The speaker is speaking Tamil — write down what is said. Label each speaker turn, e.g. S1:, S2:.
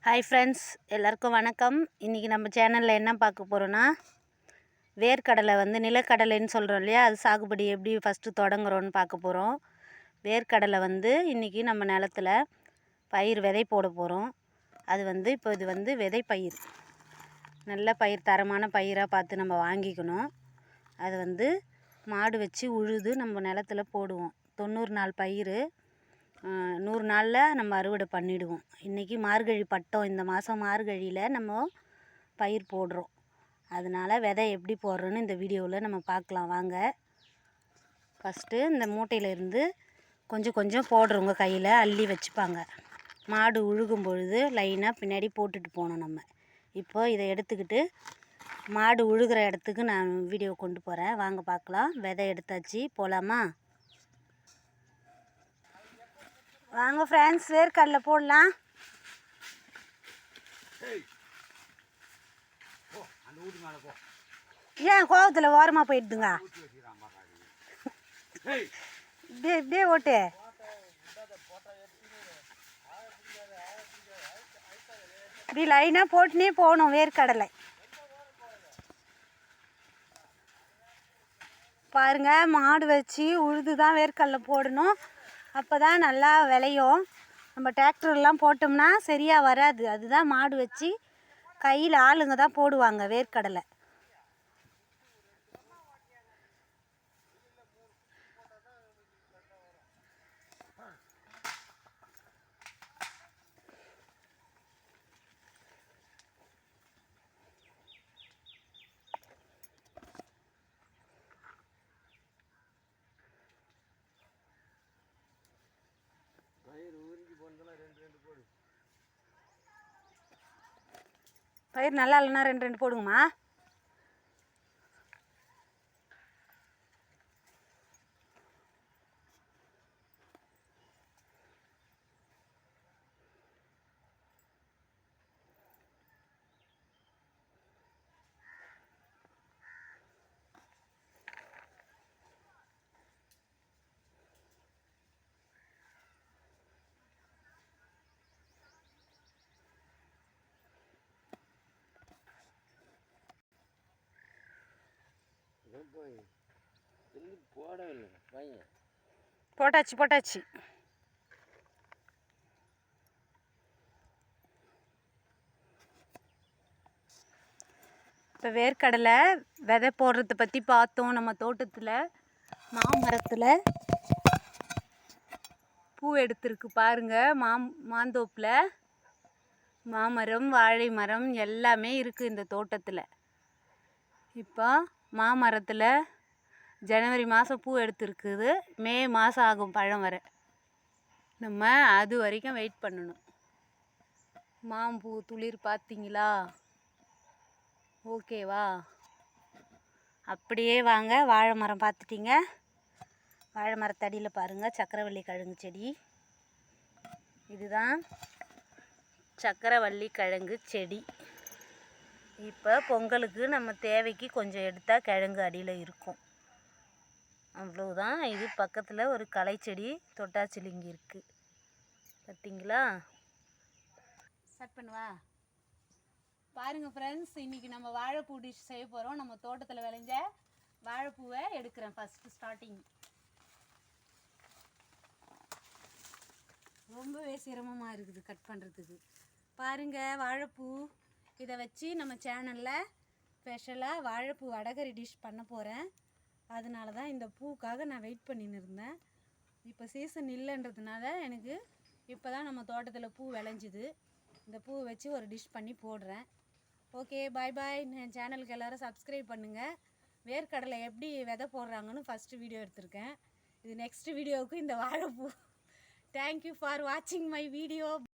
S1: ஹாய் ஃப்ரெண்ட்ஸ், எல்லாருக்கும் வணக்கம். இன்றைக்கி நம்ம சேனலில் என்ன பார்க்க போகிறோன்னா, வேர்க்கடலை நிலக்கடலைன்னு சொல்கிறோம் இல்லையா, அது சாகுபடி எப்படி ஃபஸ்ட்டு தொடங்குறோன்னு பார்க்க போகிறோம். வேர்க்கடலை இன்றைக்கி நம்ம நிலத்தில் விதை போட போகிறோம். அது இப்போ இது விதை பயிர், நல்ல பயிர், தரமான பயிராக பார்த்து நம்ம வாங்கிக்கணும். அது மாடு வச்சு உழுது நம்ம நிலத்தில் போடுவோம். 90 நாள் பயிர், 100 நாளில் நம்ம அறுவடை பண்ணிவிடுவோம். இன்றைக்கி மார்கழி பட்டம், இந்த மாதம் மார்கழியில் நம்ம பயிர் போடுறோம். அதனால் விதை எப்படி போடுறோன்னு இந்த வீடியோவில் நம்ம பார்க்கலாம் வாங்க. ஃபஸ்ட்டு இந்த மூட்டையிலேருந்து கொஞ்சம் கொஞ்சம் போடுறவங்க கையில் அள்ளி வச்சுப்பாங்க. மாடு உழுகும் பொழுது லைனாக பின்னாடி போட்டுட்டு போகணும் நம்ம. இப்போ இதை எடுத்துக்கிட்டு மாடு உழுகிற இடத்துக்கு நான் வீடியோ கொண்டு போகிறேன், வாங்க பார்க்கலாம். விதை எடுத்தாச்சு, போகலாமா? வாங்க ஃப்ரெண்ட்ஸ், வேர்க்கடலை போடலாம். ஏன் கோவத்தில் ஓரமாக போயிடுதுங்க? இப்படியே ஓட்டு. இப்படி லைனாக போட்டுனே போகணும் வேர்க்கடலை. பாருங்க, மாடு வச்சு உழுது தான் வேர்க்கடலை போடணும். அப்போ தான் நல்லா விளையும். நம்ம டிராக்டர்லாம் போட்டோம்னா சரியாக வராது. அதுதான் மாடு வச்சு கையில் ஆளுங்க தான் போடுவாங்க வேர்க்கடலை. பயிர் நல்லா இல்லைன்னா 2 போடுங்கம்மா. போட்டாச்சு. இப்போ வேர்க்கடலை விதை போடுறத பற்றி பார்த்தோம். நம்ம தோட்டத்தில் மாமரத்தில் பூ எடுத்துருக்கு பாருங்க. மாந்தோப்பில் மாமரம், வாழை மரம் எல்லாமே இருக்குது இந்த தோட்டத்தில். இப்போ மாமரத்தில் ஜனவரி மாதம் பூ எடுத்துருக்குது. மே மாதம் ஆகும் பழம் வர. நம்ம அது வரைக்கும் வெயிட் பண்ணணும். மாம்பூ துளிர் பார்த்தீங்களா? ஓகேவா? அப்படியே வாங்க, வாழை மரம் பார்த்துட்டிங்க. வாழை மரத்தடியில் பாருங்கள் சக்கரவள்ளி கிழங்கு செடி. இதுதான் சக்கரவள்ளி கிழங்கு செடி. இப்போ பொங்கலுக்கு நம்ம தேவைக்கு கொஞ்சம் எடுத்தால் கிழங்கு அடியில் இருக்கும், அவ்வளோதான். இது பக்கத்தில் ஒரு களை செடி, தொட்டாச்சிலிங்கி இருக்குது, பார்த்தீங்களா? ஸ்டார்ட் பண்ணுவா. பாருங்கள் ஃப்ரெண்ட்ஸ், இன்றைக்கி நம்ம வாழைப்பூ டிஷ் செய்ய போகிறோம். நம்ம தோட்டத்தில் விளைஞ்ச வாழைப்பூவை எடுக்கிறேன் ஃபஸ்ட்டு. ஸ்டார்டிங் ரொம்பவே சிரமமாக இருக்குது கட் பண்ணுறதுக்கு. பாருங்கள் வாழைப்பூ. இதை வச்சு நம்ம சேனலில் ஸ்பெஷலாக வாழைப்பூ வடகரி டிஷ் பண்ண போகிறேன். அதனால தான் இந்த பூக்காக நான் வெயிட் பண்ணின்னு இருந்தேன். இப்போ சீசன் இல்லைன்றதுனால எனக்கு இப்போ தான் நம்ம தோட்டத்தில் பூ விளைஞ்சிது. இந்த பூவை வச்சு ஒரு டிஷ் பண்ணி போடுறேன். ஓகே, பாய் பாய். என் சேனலுக்கு எல்லோரும் சப்ஸ்கிரைப் பண்ணுங்கள். வேர்க்கடலை எப்படி விதை போடுறாங்கன்னு ஃபஸ்ட்டு வீடியோ எடுத்திருக்கேன். இது நெக்ஸ்ட் வீடியோவுக்கு இந்த வாழைப்பூ. தேங்க்யூ ஃபார் வாட்சிங் மை வீடியோ.